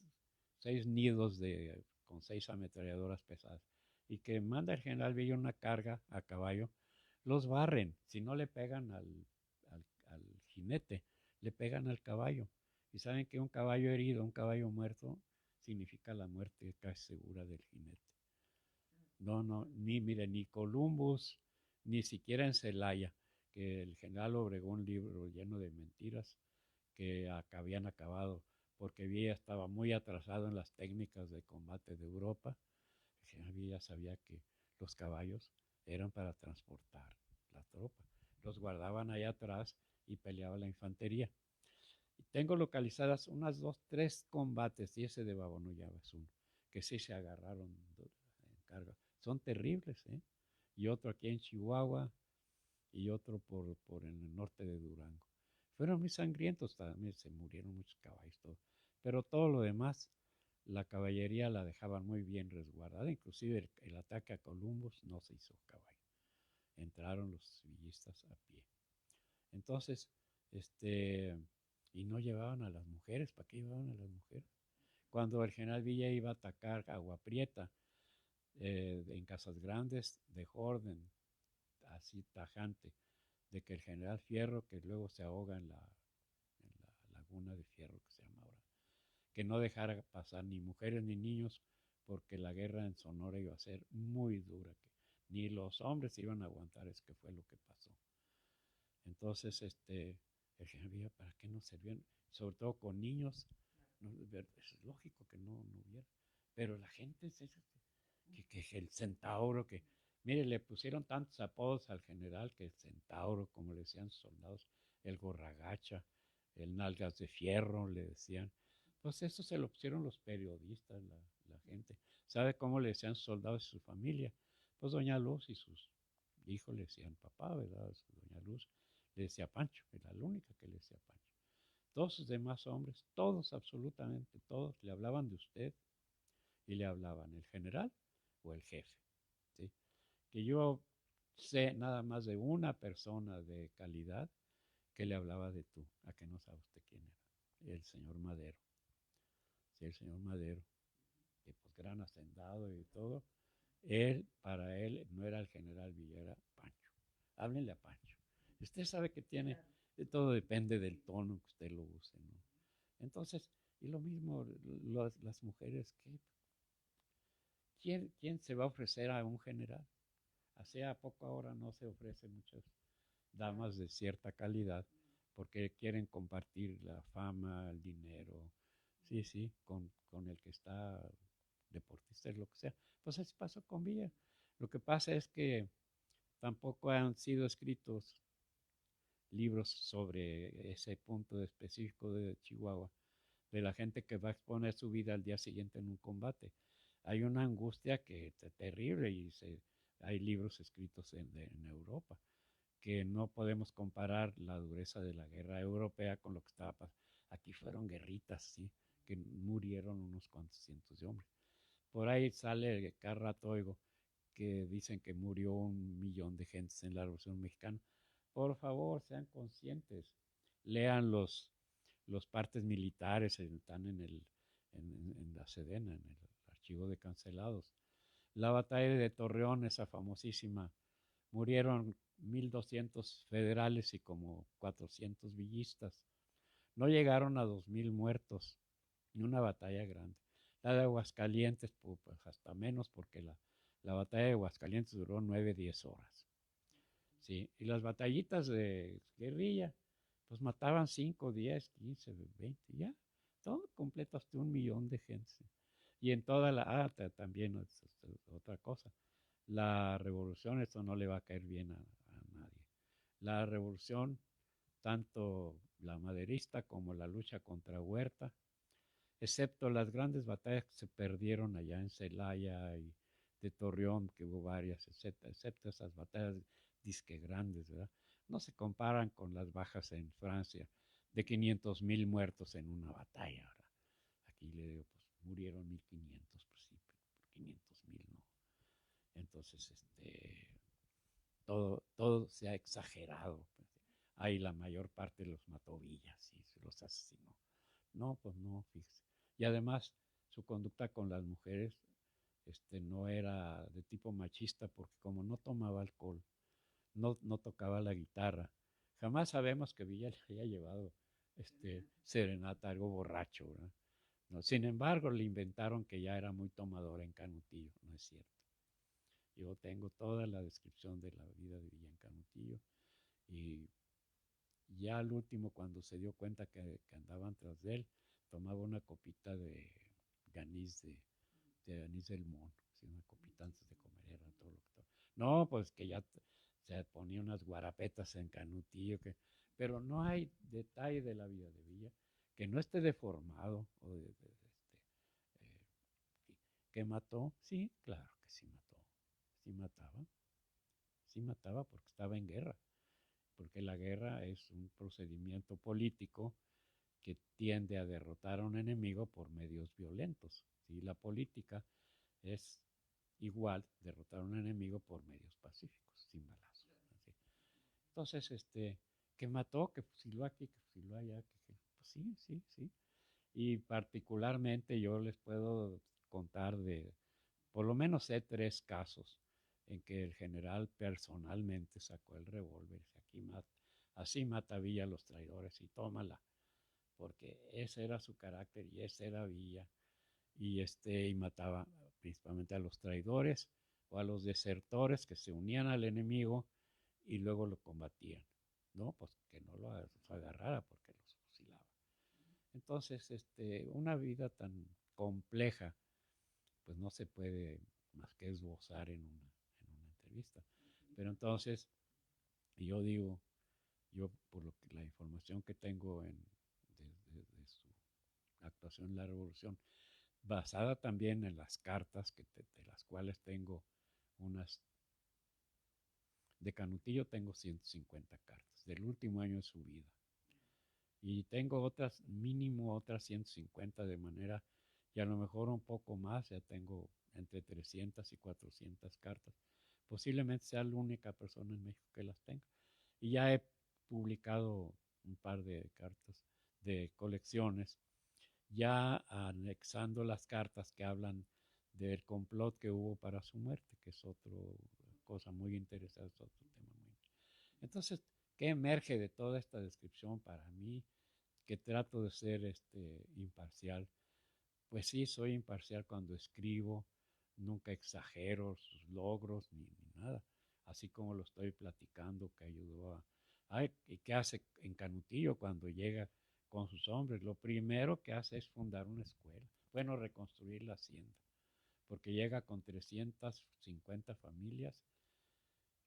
nidos con 6 ametralladoras pesadas y que manda el general Villa una carga a caballo, los barren. Si no le pegan al jinete, le pegan al caballo. Y saben que un caballo herido, un caballo muerto, significa la muerte casi segura del jinete. No, no, ni Columbus, ni siquiera en Celaya, que el general obregó un libro lleno de mentiras que habían acabado porque Villa estaba muy atrasado en las técnicas de combate de Europa. El general Villa sabía que los caballos eran para transportar la tropa. Los guardaban allá atrás y peleaba la infantería. Y tengo localizadas unas 2, 3 combates, y ese de Babonoyaba es uno, que sí se agarraron en carga. Son terribles, ¿eh? Y otro aquí en Chihuahua y otro por en el norte de Durango. Fueron muy sangrientos también, se murieron muchos caballos, todo. Pero todo lo demás, la caballería la dejaban muy bien resguardada, inclusive el ataque a Columbus no se hizo caballo. Entraron los villistas a pie. Entonces, y no llevaban a las mujeres, ¿para qué llevaban a las mujeres? Cuando el general Villa iba a atacar Agua Prieta, en Casas Grandes, de orden así tajante, de que el general Fierro, que luego se ahoga en la laguna de Fierro, que se llama ahora, que no dejara pasar ni mujeres ni niños, porque la guerra en Sonora iba a ser muy dura, que ni los hombres iban a aguantar, es que fue lo que pasó. Entonces, el general Villa, ¿para qué no servían? Sobre todo con niños, no, es lógico que no hubiera, pero la gente que el centauro, que mire, le pusieron tantos apodos al general, que el centauro, como le decían sus soldados, el gorragacha, el nalgas de fierro, le decían. Pues eso se lo pusieron los periodistas, la gente. ¿Sabe cómo le decían sus soldados y su familia? Pues doña Luz y sus hijos le decían papá, ¿verdad? Doña Luz le decía Pancho, era la única que le decía Pancho. Todos sus demás hombres, todos, absolutamente todos, le hablaban de usted y le hablaban el general o el jefe, ¿sí? Que yo sé nada más de una persona de calidad que le hablaba de tú, a que no sabe usted quién era, el señor Madero, sí, el señor Madero, que pues gran hacendado y todo, para él no era el general Villa, era Pancho, háblenle a Pancho. Usted sabe que tiene, todo depende del tono que usted lo use, ¿no? Entonces, y lo mismo, las mujeres, ¿quién se va a ofrecer a un general? Hace a poco ahora no se ofrecen muchas damas de cierta calidad porque quieren compartir la fama, el dinero, sí, sí, con el que está deportista, lo que sea. Pues así pasó con Villa. Lo que pasa es que tampoco han sido escritos libros sobre ese punto específico de Chihuahua, de la gente que va a exponer su vida al día siguiente en un combate. Hay una angustia que es terrible y hay libros escritos en Europa que no podemos comparar la dureza de la guerra europea con lo que estaba pasando. Aquí fueron guerritas, sí, que murieron unos cuantos cientos de hombres. Por ahí sale cada rato oigo que dicen que murió 1 millón de gentes en la Revolución Mexicana. Por favor, sean conscientes, lean los partes militares, están en la Sedena, en el archivo de cancelados. La batalla de Torreón, esa famosísima, murieron 1,200 federales y como 400 villistas. No llegaron a 2,000 muertos, ni una batalla grande. La de Aguascalientes, pues hasta menos, porque la batalla de Aguascalientes duró 9, 10 horas. Sí, y las batallitas de guerrilla, pues mataban 5, 10, 15, 20, ya, todo completo hasta 1,000,000 de gente. Y en toda también otra cosa, la revolución, esto no le va a caer bien a nadie. La revolución, tanto la maderista como la lucha contra Huerta, excepto las grandes batallas que se perdieron allá en Celaya y de Torreón, que hubo varias, excepto esas batallas disque grandes, ¿verdad? No se comparan con las bajas en Francia de 500,000 muertos en una batalla, ¿verdad? Aquí le digo, pues murieron 1,500, pues sí, pero por 500,000 no. Entonces, todo se ha exagerado. Pues. Ahí la mayor parte los mató Villa, sí, se los asesinó. No, pues no, fíjese. Y además, su conducta con las mujeres no era de tipo machista, porque como no tomaba alcohol, no tocaba la guitarra, jamás sabemos que Villa le haya llevado serenata, algo borracho, ¿verdad? No, sin embargo, le inventaron que ya era muy tomadora en Canutillo, no es cierto. Yo tengo toda la descripción de la vida de Villa en Canutillo y ya al último, cuando se dio cuenta que andaban tras de él, tomaba una copita de anís, de anís del mono, ¿sí? Una copita antes de comer, era todo lo que tomaba. No, pues que ya se ponía unas guarapetas en Canutillo, pero no hay detalle de la vida de Villa que no esté deformado o que mató. Sí, claro que sí mató, sí mataba, sí mataba porque estaba en guerra, porque la guerra es un procedimiento político que tiende a derrotar a un enemigo por medios violentos. ¿Sí? La política es igual derrotar a un enemigo por medios pacíficos, sin balazos. ¿Sí? Entonces, que mató, que fusiló aquí, que fusiló allá, pues sí, sí, sí. Y particularmente yo les puedo contar por lo menos sé 3 casos en que el general personalmente sacó el revólver y aquí así mata Villa a los traidores y tómala, porque ese era su carácter y ese era Villa, y mataba principalmente a los traidores o a los desertores que se unían al enemigo y luego lo combatían, ¿no? Pues que no lo agarrara porque los fusilaba. Entonces, una vida tan compleja, pues no se puede más que esbozar en una entrevista. Pero entonces, yo digo, yo por la información que tengo de su actuación en la revolución, basada también en las cartas de las cuales tengo unas, de Canutillo tengo 150 cartas, del último año de su vida. Y tengo otras, mínimo otras 150 de manera, y a lo mejor un poco más, ya tengo entre 300 y 400 cartas. Posiblemente sea la única persona en México que las tenga. Y ya he publicado un par de cartas de colecciones, ya anexando las cartas que hablan del complot que hubo para su muerte, que es otra cosa muy interesante, otro tema muy interesante. Entonces, ¿qué emerge de toda esta descripción para mí? Que trato de ser imparcial. Pues sí, soy imparcial cuando escribo, nunca exagero sus logros ni nada, así como lo estoy platicando que ayudó ¿y qué hace en Canutillo cuando llega con sus hombres? Lo primero que hace es fundar una escuela, bueno, reconstruir la hacienda, porque llega con 350 familias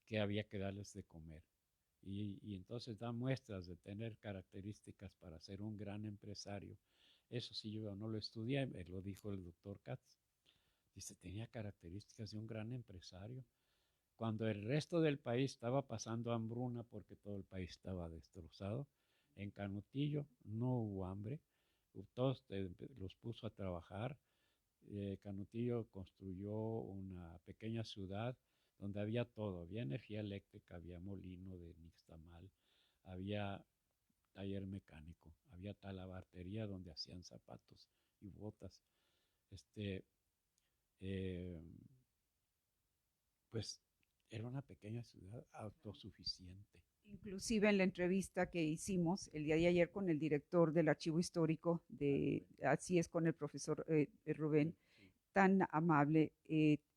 que había que darles de comer. Y entonces da muestras de tener características para ser un gran empresario. Eso sí, yo no lo estudié, me lo dijo el doctor Katz. Dice, tenía características de un gran empresario. Cuando el resto del país estaba pasando hambruna porque todo el país estaba destrozado, en Canutillo no hubo hambre, todos los puso a trabajar. Canutillo construyó una pequeña ciudad donde había todo, había energía eléctrica, había molino de nixtamal, había taller mecánico, había talabartería donde hacían zapatos y botas. Este, eh, pues era una pequeña ciudad autosuficiente. Inclusive en la entrevista que hicimos el día de ayer con el director del Archivo Histórico, así es, con el profesor Rubén, Sí. tan amable,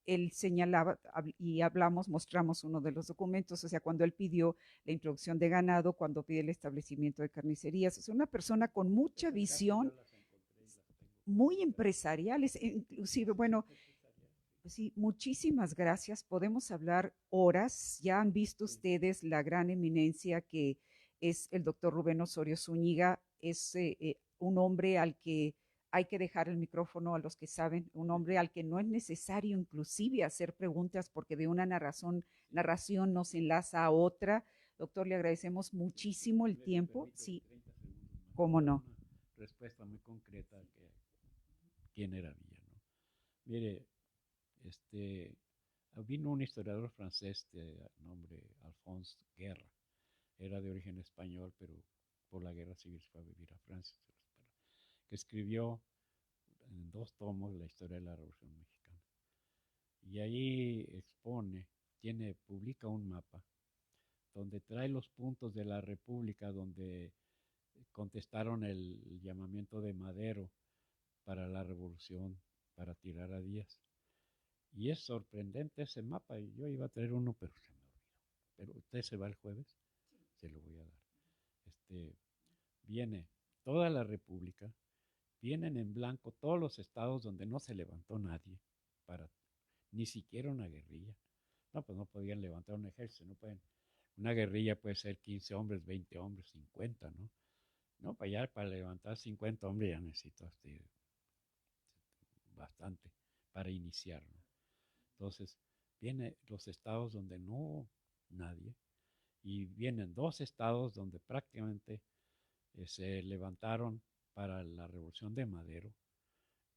él señalaba y hablamos, mostramos uno de los documentos, o sea, cuando él pidió la introducción de ganado, cuando pide el establecimiento de carnicerías, es una persona con mucha Esas cartas yo visión, las encontré y las tengo muy publicadas. empresariales, inclusive, Sí, bueno, empresarial, sí. sí, muchísimas gracias. Podemos hablar horas. Ya han visto Sí. ustedes la gran eminencia que es el doctor Rubén Osorio Zúñiga. Es un hombre al que hay que dejar el micrófono a los que saben, un hombre al que no es necesario inclusive hacer preguntas porque de una Sí. narración nos enlaza a otra. Doctor, le agradecemos muchísimo el Me tiempo. permite Sí, 30 segundos más cómo para dar no. una respuesta muy concreta a que quién era Villa, ¿no? Mire, este, vino un historiador francés de nombre Alphonse Guerra. Era de origen español, pero por la guerra civil se fue a vivir a Francia, que escribió en 2 tomos la historia de la Revolución Mexicana. Y ahí expone, publica un mapa donde trae los puntos de la República donde contestaron el llamamiento de Madero para la revolución, para tirar a Díaz. Y es sorprendente ese mapa. Y yo iba a traer uno, pero se me olvidó. Pero usted se va el jueves, se lo voy a dar. Este, viene toda la República, vienen en blanco todos los estados donde no se levantó nadie, para ni siquiera una guerrilla. No, pues no podían levantar un ejército, no pueden. Una guerrilla puede ser 15 hombres, 20 hombres, 50, ¿no? No, para levantar 50 hombres ya necesito bastante para iniciar, ¿no? Entonces, vienen los estados donde no hubo nadie y vienen 2 estados donde prácticamente se levantaron para la revolución de Madero.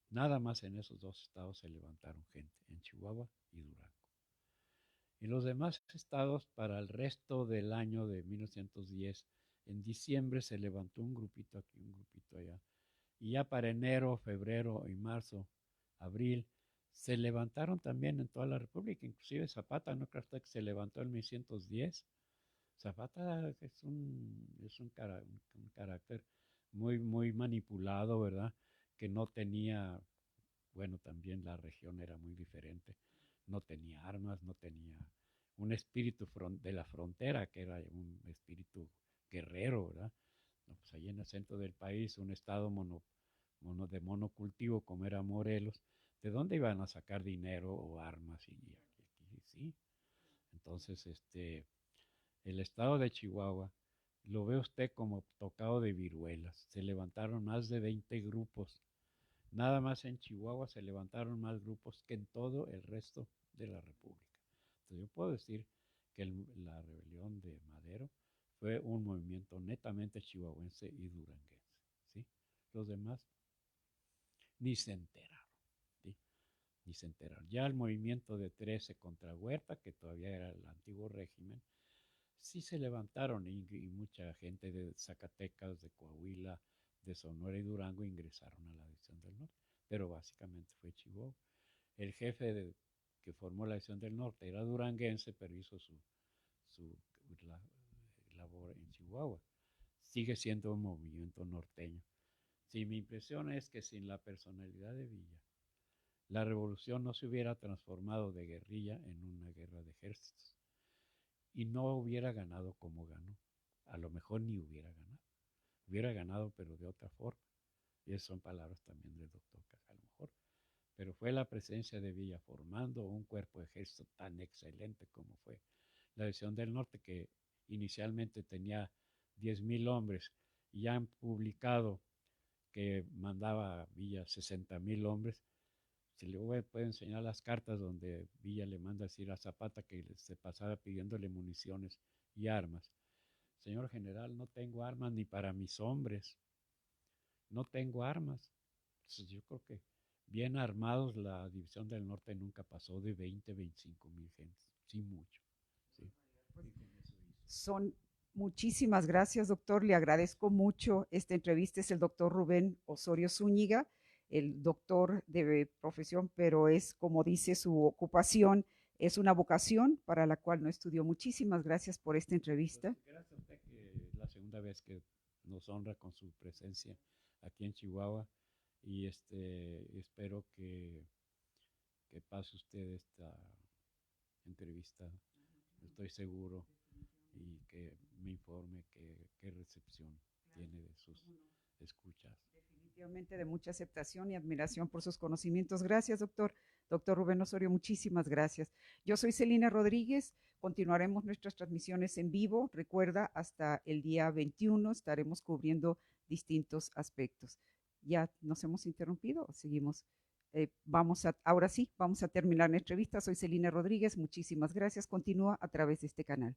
Nada más en esos 2 estados se levantaron gente, en Chihuahua y Durango. Y los demás estados, para el resto del año de 1910, en diciembre se levantó un grupito aquí, un grupito allá. Y ya para enero, febrero y marzo, abril, se levantaron también en toda la República, inclusive Zapata, no creo que se levantó en 1910. Zapata es un carácter muy, muy manipulado, ¿verdad? Que no tenía, bueno, también la región era muy diferente, no tenía armas, no tenía un espíritu de la frontera, que era un espíritu guerrero, ¿verdad? No, pues allí en el centro del país, un estado de monocultivo como era Morelos, ¿de dónde iban a sacar dinero o armas? Y aquí sí. Entonces, el estado de Chihuahua lo ve usted como tocado de viruelas. Se levantaron más de 20 grupos. Nada más en Chihuahua se levantaron más grupos que en todo el resto de la República. Entonces yo puedo decir que la rebelión de Madero fue un movimiento netamente chihuahuense y duranguense. ¿Sí? Los demás ni se enteraron. ¿Sí? Ni se enteraron. Ya el movimiento de 13 contra Huerta, que todavía era el antiguo régimen, sí se levantaron y mucha gente de Zacatecas, de Coahuila, de Sonora y Durango ingresaron a la División del Norte, pero básicamente fue Chihuahua. El jefe que formó la División del Norte era duranguense, pero hizo su la, labor en Chihuahua. Sigue siendo un movimiento norteño. Sí, mi impresión es que sin la personalidad de Villa, la revolución no se hubiera transformado de guerrilla en una guerra de ejércitos y no hubiera ganado como ganó. A lo mejor ni hubiera ganado. Hubiera ganado, pero de otra forma. Y esas son palabras también del doctor Caja, a lo mejor. Pero fue la presencia de Villa formando un cuerpo de ejército tan excelente como fue la División del Norte, que inicialmente tenía 10,000 hombres y han publicado que mandaba Villa 60,000 hombres. Se le puede enseñar las cartas donde Villa le manda decir a Zapata que se pasaba pidiéndole municiones y armas. Señor general, no tengo armas ni para mis hombres, no tengo armas. Entonces yo creo que bien armados la División del Norte nunca pasó de 20, 25,000 gentes, sí mucho. ¿Sí? Pues Y con eso hizo. son muchísimas gracias, doctor. Le agradezco mucho esta entrevista. Es el doctor Rubén Osorio Zúñiga. el doctor de profesión, pero es como dice su ocupación, es una vocación para la cual no estudió. Muchísimas gracias por esta Pues entrevista. gracias a usted que es la segunda vez que nos honra con su presencia aquí en Chihuahua y espero que pase usted esta entrevista, estoy seguro, y que me informe qué recepción tiene de sus escuchas. Definitivamente de mucha aceptación y admiración por sus conocimientos. Gracias, doctor. Doctor Rubén Osorio, muchísimas gracias. Yo soy Celina Rodríguez. Continuaremos nuestras transmisiones en vivo. Recuerda, hasta el día 21 estaremos cubriendo distintos aspectos. Ya nos hemos interrumpido, seguimos. Ahora sí, vamos a terminar nuestra entrevista. Soy Celina Rodríguez. Muchísimas gracias. Continúa a través de este canal.